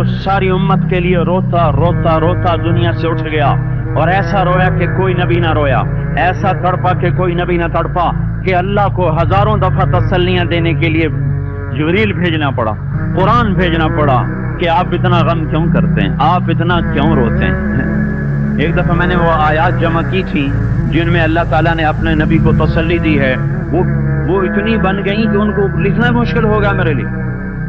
جو ساری امت کے لیے روتا روتا روتا دنیا سے اٹھ گیا، اور ایسا رویا کہ کوئی نبی نہ رویا، ایسا تڑپا کہ کوئی نبی نہ تڑپا، کہ اللہ کو ہزاروں دفعہ تسلیاں دینے کے لیے جبریل بھیجنا پڑا، قرآن بھیجنا پڑا کہ آپ اتنا غم کیوں کرتے ہیں، آپ اتنا کیوں روتے ہیں۔ ایک دفعہ میں نے وہ آیات جمع کی تھی جن میں اللہ تعالیٰ نے اپنے نبی کو تسلی دی ہے، وہ اتنی بن گئی کہ ان کو لکھنا مشکل ہوگا میرے لیے۔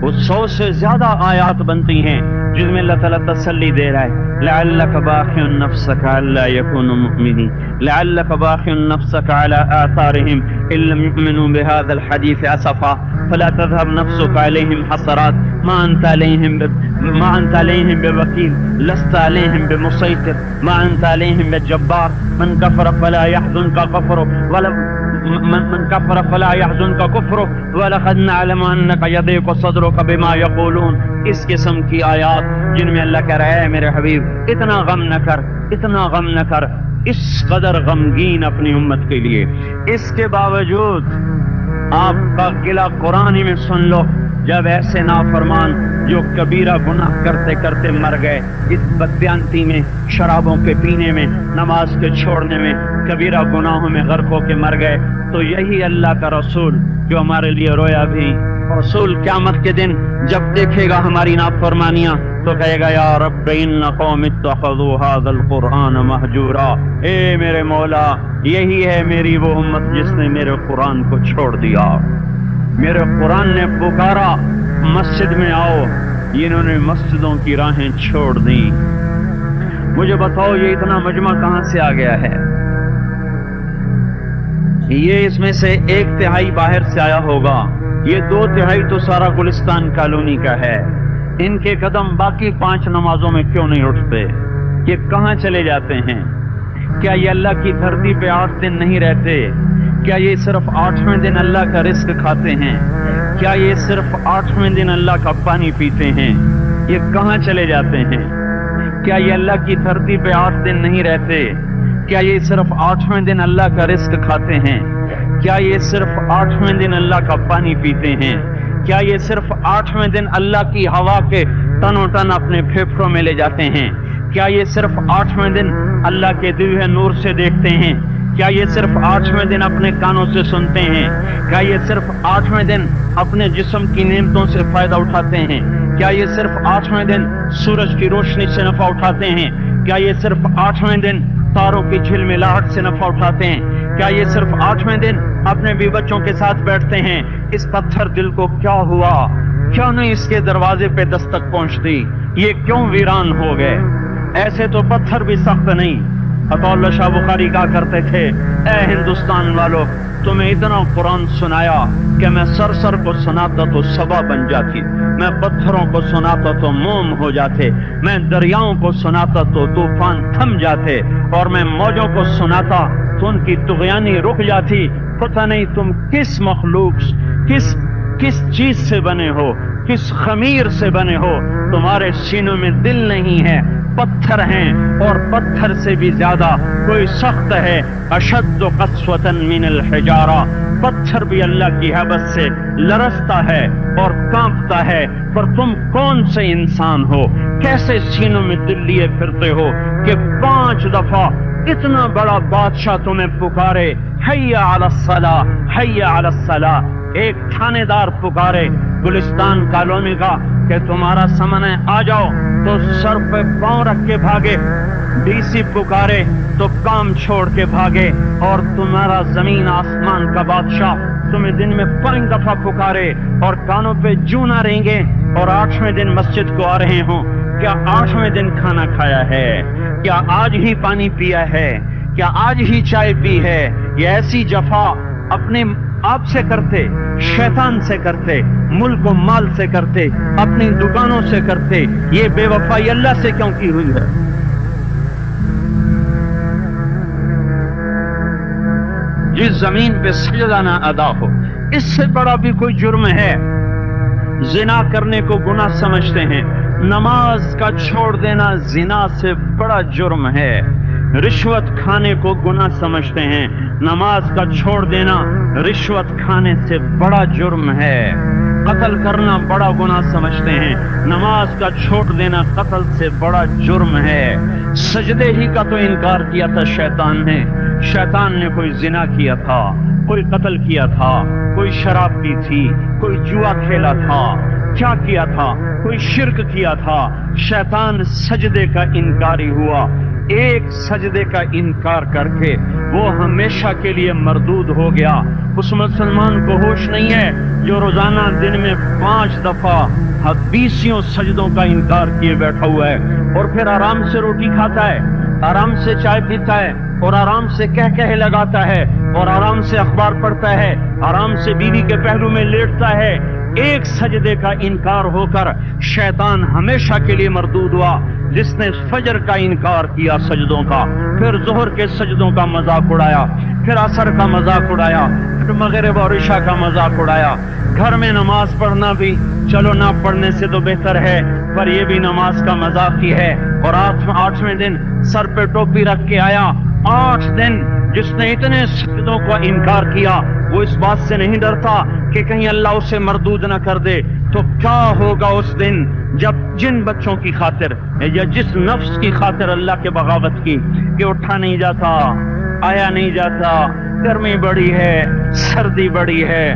وہ 100 سے زیادہ آیات بنتی ہیں جن میں اللہ تعالیٰ تسلی دے رہا ہے، لعلک باخع نفسک الا یکونوا مؤمنین، لعلک باخع نفسک علی آثارہم ان لم یؤمنوا بهذا الحدیث اسفا فلا تذهب نفسك عليهم حسرات ما انت عليهم بوكيل لست عليهم بمسيطر ما انت عليهم بجبار من كفر فلا يحزنك كفره من كفر فلا يحزنك كفره ولقد نعلم انك يضيق صدرك بما يقولون۔ اس قسم کی آیات جن میں اللہ کہہ رہا ہے میرے حبیب اتنا غم نہ کر، اتنا غم نہ کر، اس قدر غمگین اپنی امت کے لیے۔ اس کے باوجود آپ کا گلہ قرآن ہی میں سن لو، جب ایسے نافرمان جو کبیرہ گناہ کرتے کرتے مر گئے، اس بددیانتی میں، شرابوں کے پینے میں، نماز کے چھوڑنے میں، کبیرہ گناہوں میں غرق ہو کے مر گئے، تو یہی اللہ کا رسول جو ہمارے لیے رویا بھی، رسول قیامت کے دن جب دیکھے گا ہماری نافرمانیاں تو کہے گا یا رب ان قوم اتخذوا هذا القرآن مہجورا، اے میرے مولا یہی ہے میری وہ امت جس نے میرے قرآن کو چھوڑ دیا، میرے قرآن نے پکارا مسجد میں آؤ، انہوں نے مسجدوں کی راہیں چھوڑ دی۔ مجھے بتاؤ یہ اتنا مجمع کہاں سے آ گیا ہے؟ یہ اس میں سے 1/3 باہر سے آیا ہوگا، یہ 2/3 تو سارا گلستان کالونی کا ہے۔ ان کے قدم باقی 5 نمازوں میں کیوں نہیں اٹھتے؟ یہ کہاں چلے جاتے ہیں؟ کیا یہ اللہ کی دھرتی پہ 8 دن نہیں رہتے؟ کیا یہ صرف 8ویں دن اللہ کا رزق کھاتے ہیں؟ کیا یہ صرف 8ویں دن اللہ کا پانی پیتے ہیں؟ یہ کہاں چلے جاتے ہیں؟ کیا یہ اللہ کی دھرتی پہ 8 دن نہیں رہتے؟ کیا یہ صرف 8ویں دن اللہ کا رزق کھاتے ہیں؟ کیا یہ صرف 8ویں دن اللہ کا پانی پیتے ہیں؟ کیا یہ صرف 8ویں دن اللہ کی ہوا کے ٹنوں ٹن اپنے پھیپھڑوں میں لے جاتے ہیں؟ کیا یہ صرف 8ویں دن اللہ کے دیے نور سے دیکھتے ہیں؟ کیا یہ صرف 8ویں دن اپنے کانوں سے سنتے ہیں؟ کیا یہ صرف 8ویں دن اپنے جسم کی نعمتوں سے فائدہ اٹھاتے ہیں؟ کیا یہ صرف 8ویں دن سورج کی روشنی سے نفع اٹھاتے ہیں؟ کیا یہ صرف 8ویں دن تاروں کی جھلملاہٹ سے نفع اٹھاتے ہیں؟ کیا یہ صرف 8ویں دن اپنے بیوی بچوں کے ساتھ بیٹھتے ہیں؟ اس پتھر دل کو کیا ہوا؟ کیوں نہیں اس کے دروازے پہ دستک پہنچتی؟ یہ کیوں ویران ہو گئے؟ ایسے تو پتھر بھی سخت نہیں۔ عطا اللہ شاہ بخاری کہا کرتے تھے اے ہندوستان والو، تمہیں اتنا قرآن سنایا کہ میں سر کو سناتا تو صبا بن جاتی، میں پتھروں کو سناتا تو موم ہو جاتے، میں دریاؤں کو سناتا تو طوفان تھم جاتے، اور میں موجوں کو سناتا تو ان کی طغیانی رک جاتی۔ پتہ نہیں تم کس مخلوق، کس چیز سے بنے ہو، کس خمیر سے بنے ہو، تمہارے سینوں میں دل نہیں ہے، پتھر ہیں، اور پتھر سے بھی زیادہ کوئی سخت ہے، اشد قسوۃ من الحجارہ، پتھر بھی اللہ کی حیبت سے لرزتا ہے اور کانپتا ہے، پر تم کون سے انسان ہو، کیسے سینوں میں دل لیے پھرتے ہو کہ 5 دفعہ اتنا بڑا بادشاہ تمہیں پکارے حی علی الصلاۃ حی علی الصلاۃ، ایک تھانے دار پکارے گلستان کالونی کا کہ تمہارا سمن ہے آ جاؤ، تو سر پہ پاؤں رکھ کے بھاگے، ڈی سی پکارے تو کام چھوڑ کے بھاگے، اور تمہارا زمین آسمان کا بادشاہ تمہیں دن میں 5 دفعہ پکارے اور کانوں پہ جوں نہ رہیں گے، اور 8ویں دن مسجد کو آ رہے ہوں۔ کیا 8ویں دن کھانا کھایا ہے؟ کیا آج ہی پانی پیا ہے؟ کیا آج ہی چائے پی ہے؟ یہ ایسی جفا اپنے آپ سے کرتے، شیطان سے کرتے، ملک و مال سے کرتے، اپنی دکانوں سے کرتے، یہ بے وفائی اللہ سے کیوں کی ہوئی ہے؟ جس زمین پہ سجدہ نہ ادا ہو، اس سے بڑا بھی کوئی جرم ہے؟ زنا کرنے کو گناہ سمجھتے ہیں، نماز کا چھوڑ دینا زنا سے بڑا جرم ہے۔ رشوت کھانے کو گناہ سمجھتے ہیں، نماز کا چھوڑ دینا رشوت کھانے سے بڑا جرم ہے۔ قتل کرنا بڑا گناہ سمجھتے ہیں، نماز کا چھوڑ دینا قتل سے بڑا جرم ہے۔ سجدے ہی کا تو انکار کیا تھا شیطان نے کوئی زنا کیا تھا، کوئی قتل کیا تھا، کوئی شراب پی تھی، کوئی جوا کھیلا تھا، کیا کیا تھا، کوئی شرک کیا تھا، شیطان سجدے کا انکاری ہوا۔ ایک سجدے کا انکار کر کے وہ ہمیشہ کے لیے مردود ہو گیا۔ اس مسلمان کو ہوش نہیں ہے جو روزانہ دن میں 5 دفعہ 20 سجدوں کا انکار کیے بیٹھا ہوا ہے، اور پھر آرام سے روٹی کھاتا ہے، آرام سے چائے پیتا ہے، اور آرام سے کہہ لگاتا ہے، اور آرام سے اخبار پڑھتا ہے، آرام سے بیوی کے پہلو میں لیٹتا ہے۔ ایک سجدے کا انکار ہو کر شیطان ہمیشہ کے لیے مردود ہوا۔ جس نے فجر کا انکار کیا سجدوں کا، پھر ظہر کے سجدوں کا مذاق اڑایا، پھر عصر کا مذاق اڑایا، پھر مغرب اور عشاء کا مذاق اڑایا۔ گھر میں نماز پڑھنا بھی چلو نہ پڑھنے سے تو بہتر ہے، پر یہ بھی نماز کا مذاق ہی ہے۔ اور 8ویں دن سر پہ ٹوپی رکھ کے آیا۔ 8 دن جس نے اتنے سجدوں کا انکار کیا، وہ اس بات سے نہیں ڈرتا کہ کہیں اللہ اسے مردود نہ کر دے، تو کیا ہوگا اس دن جب جن بچوں کی خاطر یا جس نفس کی خاطر اللہ کے بغاوت کی کہ اٹھا نہیں جاتا، آیا نہیں جاتا، گرمی بڑی ہے، سردی بڑی ہے،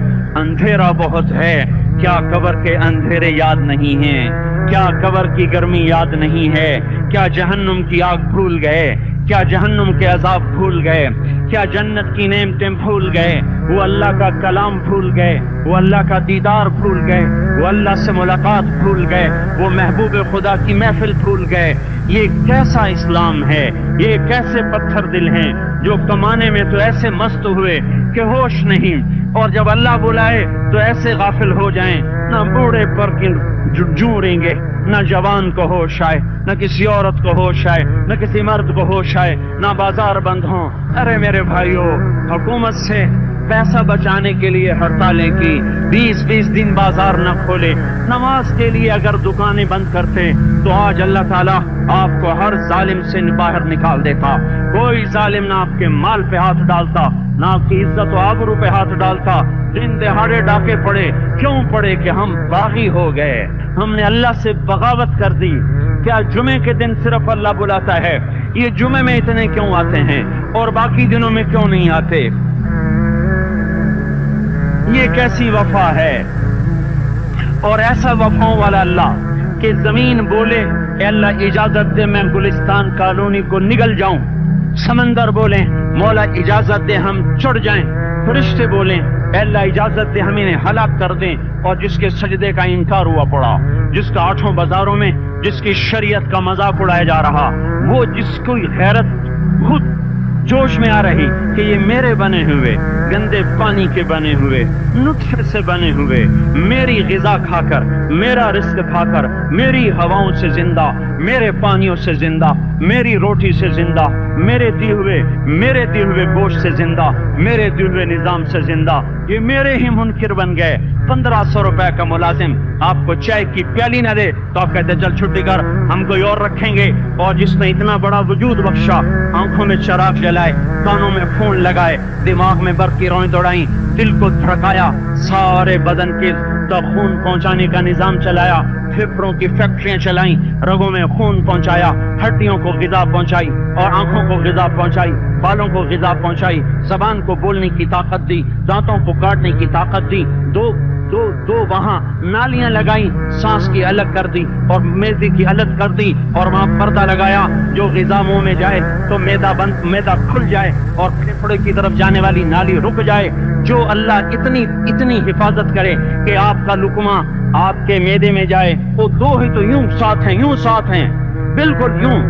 اندھیرا بہت ہے، کیا قبر کے اندھیرے یاد نہیں ہیں؟ کیا قبر کی گرمی یاد نہیں ہے؟ کیا جہنم کی آگ بھول گئے؟ کیا جہنم کے عذاب بھول گئے؟ کیا جنت کی نعمتیں بھول گئے؟ وہ اللہ کا کلام بھول گئے، وہ اللہ کا دیدار بھول گئے، وہ اللہ سے ملاقات بھول گئے، وہ محبوب خدا کی محفل بھول گئے؟ یہ کیسا اسلام ہے؟ یہ کیسے پتھر دل ہیں جو کمانے میں تو ایسے مست ہوئے کہ ہوش نہیں، اور جب اللہ بلائے تو ایسے غافل ہو جائیں، نہ بوڑھے پر جھوڑیں گے، نہ جوان کو ہوش آئے، نہ کسی عورت کو ہوش آئے، نہ کسی مرد کو ہوش آئے، نہ بازار بند ہوں۔ ارے میرے بھائیو، حکومت سے پیسہ بچانے کے لیے ہڑتالیں کی، 20 دن بازار نہ کھولے، نماز کے لیے اگر دکانیں بند کرتے تو آج اللہ تعالیٰ آپ کو ہر ظالم سے باہر نکال دیتا۔ کوئی ظالم نہ آپ کے مال پہ ہاتھ ڈالتا، نہ آپ کی عزت و آبرو پہ ہاتھ ڈالتا۔ دن دہاڑے ڈاکے پڑے، کیوں پڑے؟ کہ ہم باغی ہو گئے، ہم نے اللہ سے بغاوت کر دی۔ کیا جمعے کے دن صرف اللہ بلاتا ہے؟ یہ جمعے میں اتنے کیوں آتے ہیں اور باقی دنوں میں کیوں نہیں آتے؟ یہ کیسی وفا ہے؟ اور ایسا وفاؤں والا اللہ کہ زمین بولے اے اللہ اجازت دے میں گلستان کالونی کو نگل جاؤں، سمندر بولیں مولا اجازت دے ہم چڑھ جائیں، فرشتے بولیں اے اللہ اجازت دے ہم انہیں ہلاک کر دیں، اور جس کے سجدے کا انکار ہوا پڑا، جس کا 8 بازاروں میں جس کی شریعت کا مذاق اڑایا جا رہا، وہ جس کو غیرت خود جوش میں آ رہی کہ یہ میرے بنے ہوئے گندے پانی کے بنے ہوئے نطفے سے بنے ہوئے، میری غذا کھا کر، میرا رزق کھا کر، میری ہواؤں سے زندہ، میرے پانیوں سے زندہ، میری روٹی سے زندہ، میرے دیے ہوئے گوشت سے زندہ، میرے دیے ہوئے نظام سے زندہ، یہ میرے ہی منکر بن گئے۔ 1500 روپے کا ملازم آپ کو چائے کی پیالی نہ دے تو آپ کہتے چل چھٹی کر، ہم کوئی اور رکھیں گے۔ اور جس نے اتنا بڑا وجود بخشا، آنکھوں میں چراغ جلائے، کانوں میں فون لگائے، دماغ میں برق کی روئیں دوڑائیں، دل کو دھڑکایا، سارے بدن کے تک خون پہنچانے کا نظام چلایا، پھپھڑوں کی فیکٹریاں چلائیں، رگوں میں خون پہنچایا، ہڈیوں کو غذا پہنچائی اور آنکھوں کو غذا پہنچائی، بالوں کو غذا پہنچائی، زبان کو بولنے کی طاقت دی، دانتوں کو کاٹنے کی طاقت دی، دو وہاں نالیاں لگائیں، سانس کی الگ کر دی اور میدے کی الگ کر دی، اور وہاں پردہ لگایا، جو غذا منہ میں جائے تو میدا کھل جائے اور پھیپھڑے کی طرف جانے والی نالی رک جائے۔ جو اللہ اتنی حفاظت کرے کہ آپ کا لقمہ آپ کے میدے میں جائے، وہ دو ہی تو یوں ساتھ ہیں بالکل یوں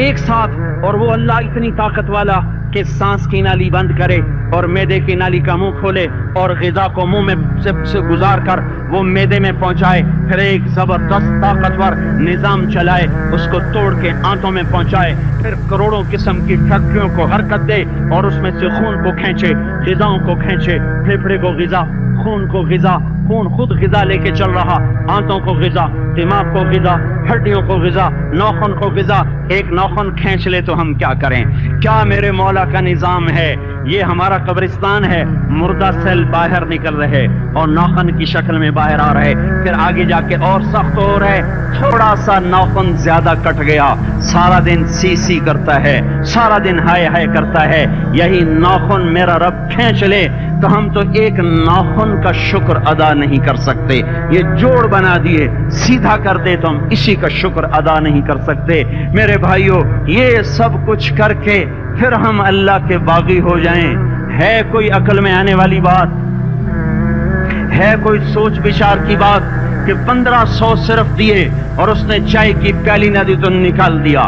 ایک ساتھ، اور وہ اللہ اتنی طاقت والا کہ سانس کی نالی بند کرے اور میدے کی نالی کا منہ کھولے اور غذا کو منہ میں سے گزار کر وہ میدے میں پہنچائے، پھر ایک زبردست طاقتور نظام چلائے، اس کو توڑ کے آنتوں میں پہنچائے، پھر کروڑوں قسم کی فیکٹریوں کو حرکت دے اور اس میں سے خون کو کھینچے، غذاؤں کو کھینچے، پھیپھڑے کو غذا، خون کو غذا، خون خود غذا لے کے چل رہا، آنتوں کو غذا، دماغ کو غذا، ہڈیوں کو غذا، ناخن کو غذا۔ ایک ناخن کھینچ لے تو ہم کیا کریں؟ کیا میرے مولا کا نظام ہے؟ یہ ہمارا قبرستان ہے، مردہ سیل باہر نکل رہے اور ناخن کی شکل میں باہر آ رہے، پھر آگے جا کے اور سخت ہو رہے، تھوڑا سا ناخن زیادہ کٹ گیا، سارا دن سی سی کرتا ہے، سارا دن ہائے ہائے کرتا ہے، یہی ناخن میرا رب کھینچ لے تو ہم تو ایک ناخن کا شکر ادا نہیں کر سکتے، یہ جوڑ بنا دیے سیدھا کر دے تو ہم اسی کا شکر ادا نہیں کر سکتے۔ میرے بھائیو، یہ سب کچھ کر کے پھر ہم اللہ کے باغی ہو جائیں، ہے کوئی عقل میں آنے والی بات؟ ہے کوئی سوچ بچار کی بات کہ 1500 صرف دیے اور اس نے چائے کی پیالی نہ دی تو نکال دیا،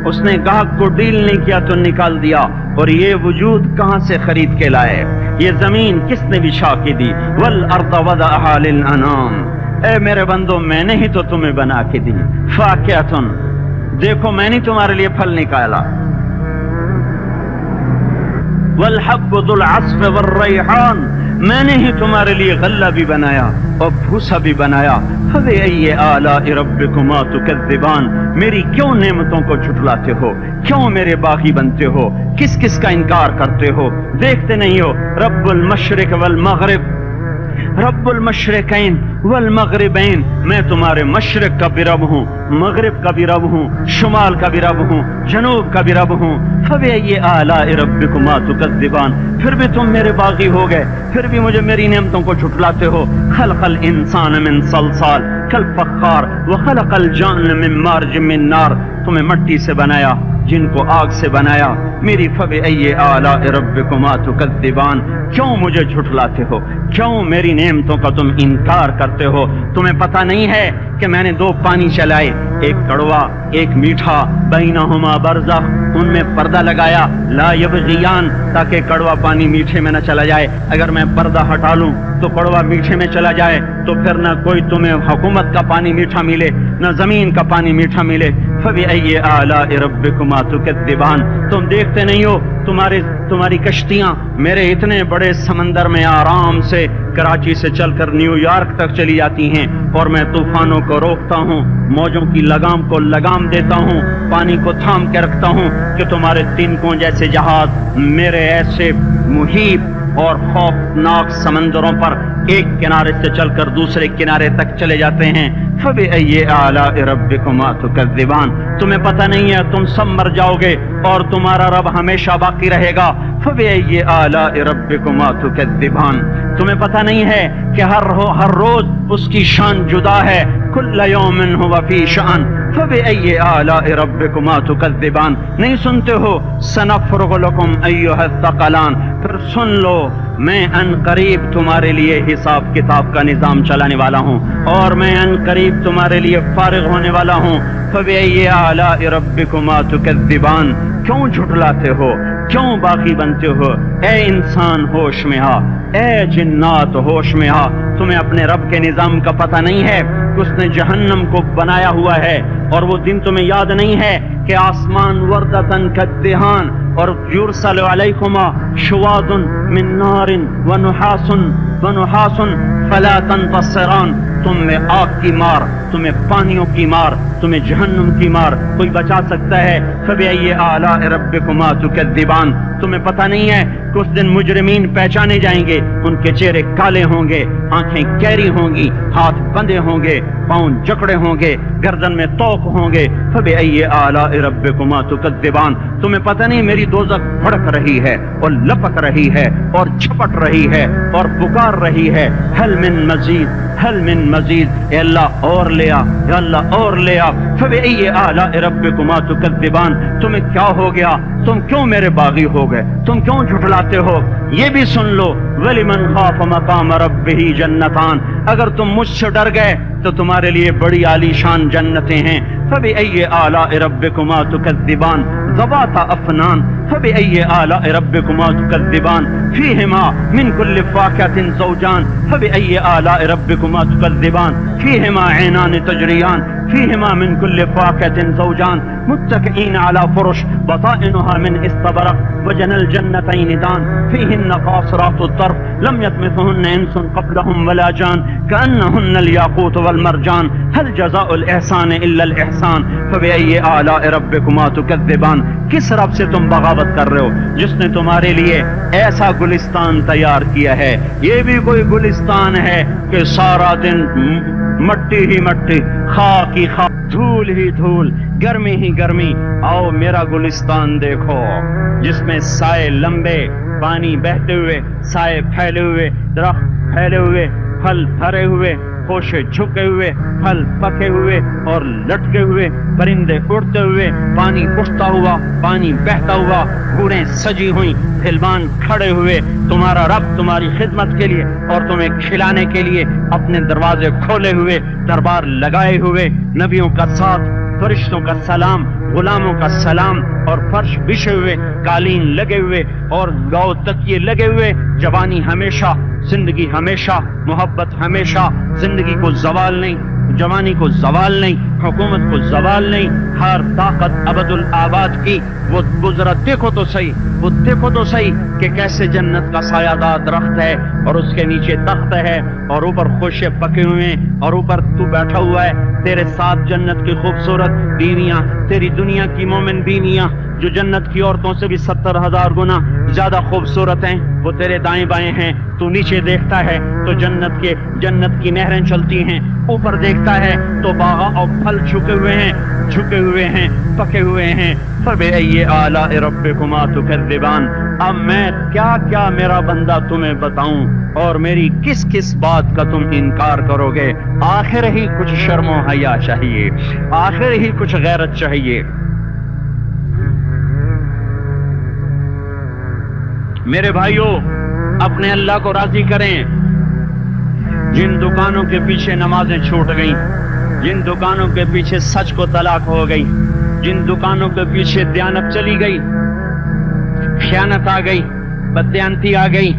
اس نے گاہک کو ڈیل نہیں کیا تو نکال دیا، اور یہ وجود کہاں سے خرید کے لائے؟ یہ زمین کس نے بچھا کے دی؟ والارض وضعها للانام، اے میرے بندو میں نے ہی تو تمہیں بنا کے دی، فاکہۃ، دیکھو میں نے تمہارے لیے پھل نکالا، والحب ذو العصف والریحان، میں نے ہی تمہارے لیے غلہ بھی بنایا اور بھوسا بھی بنایا، فبأي آلاء ربكما تكذبان، میری کیوں نعمتوں کو جھٹلاتے ہو؟ کیوں میرے باغی بنتے ہو؟ کس کس کا انکار کرتے ہو؟ دیکھتے نہیں ہو رب المشرق والمغرب، رب المشرقین والمغربین، میں تمہارے مشرق کا بھی رب ہوں، مغرب کا بھی رب ہوں، شمال کا بھی رب ہوں، جنوب کا بھی رب ہوں، فبأي آلاء ربكما تكذبان، پھر بھی تم میرے باغی ہو گئے، پھر بھی مجھے میری نعمتوں کو جھٹلاتے ہو۔ خلق الانسان من صلصال کالفخار وخلق الجان من مارج من نار، تمہیں مٹی سے بنایا، جن کو آگ سے بنایا، میری فبأي آلاء ربكما تكذبان، کیوں مجھے جھٹلاتے ہو؟ کیوں میری نعمتوں کا تم انکار کرتے ہو؟ تمہیں پتہ نہیں ہے کہ میں نے دو پانی چلائے، ایک کڑوا ایک میٹھا، بینہما برزخ، ان میں پردہ لگایا، لا یبغیان، تاکہ کڑوا پانی میٹھے میں نہ چلا جائے، اگر میں پردہ ہٹا لوں تو کڑوا میٹھے میں چلا جائے تو پھر نہ کوئی تمہیں حکومت کا پانی میٹھا ملے نہ زمین کا پانی میٹھا ملے۔ فبأي آلاء ربكما تكذبان، تم دیکھتے نہیں ہو تمہاری کشتیاں میرے اتنے بڑے سمندر میں آرام سے کراچی سے چل کر نیو یارک تک چلی جاتی ہیں، اور میں طوفانوں کو روکتا ہوں، موجوں کی لگام کو لگام دیتا ہوں، پانی کو تھام کے رکھتا ہوں کہ تمہارے تینکوں جیسے جہاز میرے ایسے محیط اور خوفناک سمندروں پر ایک کنارے سے چل کر دوسرے کنارے تک چلے جاتے ہیں۔ فبأي آلاء ربكما تكذبان، تمہیں پتہ نہیں ہے تم سب مر جاؤ گے اور تمہارا رب ہمیشہ باقی رہے گا۔ فبأي آلاء ربكما تكذبان، تمہیں پتہ نہیں ہے کہ ہر روز اس کی شان جدا ہے، كل يوم هو في شأن، فبأي آلاء ربكما تكذبان، نہیں سنتے ہو سنفرغ لكم أيها الثقلان، پھر سن لو میں ان قریب تمہارے لیے حساب کتاب کا نظام چلانے والا ہوں، اور میں ان قریب تمہارے لیے فارغ ہونے والا ہوں۔ فبأي آلاء ربكما تكذبان، کیوں جھٹلاتے ہو؟ کیوں باقی بنتے ہو؟ اے انسان ہوش میں آ، اے جنات ہوش میں آ، تمہیں اپنے رب کے نظام کا پتہ نہیں ہے کہ اس نے جہنم کو بنایا ہوا ہے، اور وہ دن تمہیں یاد نہیں ہے کہ آسمان وردتن کالدہان، اور یرسل علیکما شواظ من نار ونحاس فلا تنتصران، تم میں آگ کی مار، تمہیں پانیوں کی مار، تمہیں جہنم کی مار کوئی بچا سکتا ہے؟ فبأي آلاء ربكما تكذبان، تمہیں پتہ نہیں ہے کہ اس دن مجرمین پہچانے جائیں گے، ان کے چہرے کالے ہوں گے، آنکھیں کیری ہوں گی، ہاتھ بندھے ہوں گے، پاؤں جکڑے ہوں گے، گردن میں توق ہوں گے۔ فبأي آلاء ربكما تكذبان، تمہیں پتہ نہیں میری دوزخ بھڑک رہی ہے اور لپک رہی ہے اور جھپٹ رہی ہے اور پکار رہی ہے، حل من مزید، حل من مزید، اے اللہ اور لے آ، اے اللہ اور لے آ۔ فبأي آلاء ربكما تكذبان، تمہیں کیا ہو گیا؟ تم کیوں میرے باغی ہو گئے؟ تم کیوں جھٹلاتے ہو؟ یہ بھی سن لو، وَلِمَنْ خَافَ مَقَامَ رَبِّهِ جَنَّتَانِ، اگر تم مجھ سے ڈر گئے تو تمہارے لیے بڑی عالی شان جنتیں ہیں۔ فبأي آلاء ربكما تكذبان، ذواتا افنان، فبأي آلاء ربكما تكذبان، فيهما من كل فاكهة زوجان، فبأي آلاء ربكما تكذبان، فيهما عينان تجريان، فيهما من كل فاكهة زوجان متكئين على فرش بطائنها من استبرق وجنى الجنتين دان فيهن قاصرات الطرف لم يطمثهن انس قبلهم ولا جان كأنهن الياقوت والمرجان هل جزاء الإحسان إلا الإحسان فبأي آلاء ربكما تكذبان. کس رب سے تم بغاوت کر رہے ہو جس نے تمہارے لیے ایسا گلستان تیار کیا ہے؟ یہ بھی کوئی گلستان ہے کہ سارا دن مٹی ہی مٹی، خاک ہی خاک، دھول ہی دھول، گرمی ہی گرمی. آؤ میرا گلستان دیکھو جس میں سائے لمبے، پانی بہتے ہوئے، سائے پھیلے ہوئے، درخت پھیلے ہوئے، پھل بھرے ہوئے، خوشے جھکے ہوئے، پھل پکے ہوئے اور لٹکے ہوئے، پرندے اڑتے ہوئے، پانی اٹھتا ہوا، پانی بہتا ہوا، گھوڑیں سجی ہوئی، پہلوان کھڑے ہوئے. تمہارا رب تمہاری خدمت کے لیے اور تمہیں کھلانے کے لیے اپنے دروازے کھولے ہوئے، دربار لگائے ہوئے، نبیوں کا ساتھ، فرشتوں کا سلام، غلاموں کا سلام، اور فرش بچھے ہوئے، قالین لگے ہوئے اور گاؤ تکیے لگے ہوئے. جوانی ہمیشہ، زندگی ہمیشہ، محبت ہمیشہ، زندگی کو زوال نہیں، جوانی کو زوال نہیں، حکومت کو زوال نہیں، ہر طاقت ابد الآباد کی. وہ ذرا دیکھو تو صحیح، وہ دیکھو تو صحیح کہ کیسے جنت کا سایہ دار درخت ہے اور اس کے نیچے تخت ہے اور اوپر خوشے پکے ہوئے ہیں اور اوپر تو بیٹھا ہوا ہے. تیرے ساتھ جنت کی خوبصورت بیویاں، تیری دنیا کی مومن بیویاں جو جنت کی عورتوں سے بھی 70,000 گنا زیادہ خوبصورت ہیں، وہ تیرے دائیں بائیں ہیں. تو نیچے دیکھتا ہے تو جنت کی نہریں چلتی ہیں، اوپر دیکھتا ہے تو باغ اور پھل جھکے ہوئے ہیں، پکے ہوئے ہیں. فبأي آلاء ربكما تكذبان. اب میں کیا کیا میرا بندہ تمہیں بتاؤں اور میری کس کس بات کا تم انکار کرو گے؟ آخر ہی کچھ شرم و حیا چاہیے، آخر ہی کچھ غیرت چاہیے. میرے بھائیوں، اپنے اللہ کو راضی کریں. جن دکانوں کے پیچھے نمازیں چھوٹ گئیں، جن دکانوں کے پیچھے سچ کو طلاق ہو گئی، جن دکانوں کے پیچھے دیانت چلی گئی، خیانت آ گئی، بددیانتی آ گئی،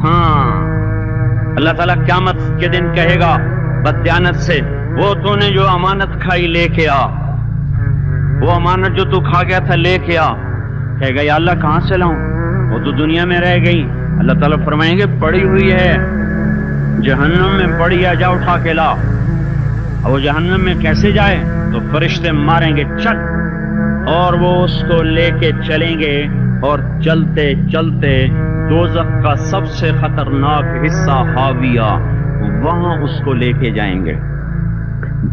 ہاں اللہ تعالیٰ قیامت کے دن کہے گا بددیانت سے، وہ تو نے جو امانت کھائی لے کے آ، وہ امانت جو تو کھا گیا تھا لے کے آ. کہے گا یا اللہ کہاں سے لاؤں، وہ تو دنیا میں رہ گئی. اللہ تعالیٰ فرمائیں گے پڑی ہوئی ہے جہنم میں، پڑی ہے، جا اٹھا کے لا. اور وہ جہنم میں کیسے جائے؟ تو فرشتے ماریں گے چک، اور وہ اس کو لے کے چلیں گے اور چلتے چلتے دوزخ کا سب سے خطرناک حصہ حاویہ، وہاں اس کو لے کے جائیں گے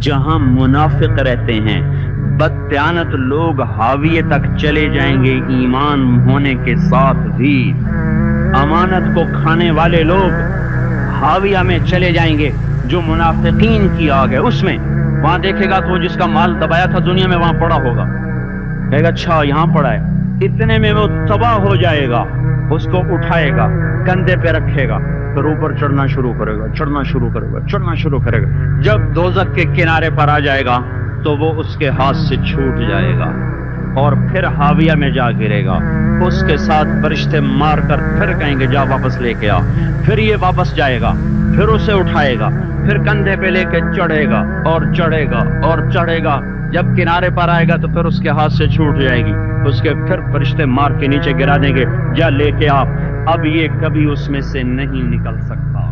جہاں منافق رہتے ہیں. بددیانت لوگ حاویہ تک چلے جائیں گے ایمان ہونے کے ساتھ بھی. امانت کو کھانے والے لوگ حاویہ میں چلے جائیں گے جو منافقین کی آگ ہے اس میں. وہاں دیکھے گا تو جس کا مال دبایا تھا دنیا میں وہاں پڑا ہوگا، کہے گا اچھا یہاں پڑا ہے. اتنے میں وہ تباہ ہو جائے گا، اس کو اٹھائے گا، کندھے پہ رکھے گا، پھر اوپر چڑھنا شروع کرے گا، چڑھنا شروع کرے گا، چڑھنا شروع کرے گا. جب دوزخ کے کنارے پر آ جائے گا تو وہ اس کے ہاتھ سے چھوٹ جائے گا اور پھر حاویہ میں جا گرے گا. اس کے ساتھ فرشتے مار کر پھر کہیں گے جا واپس لے کے آ. پھر یہ واپس جائے گا، پھر اسے اٹھائے گا، پھر کندھے پہ لے کے چڑھے گا اور چڑھے گا اور چڑھے گا. جب کنارے پر آئے گا تو پھر اس کے ہاتھ سے چھوٹ جائے گی. اس کے پھر فرشتے مار کے نیچے گرا دیں گے، جا لے کے آ. اب یہ کبھی اس میں سے نہیں نکل سکتا.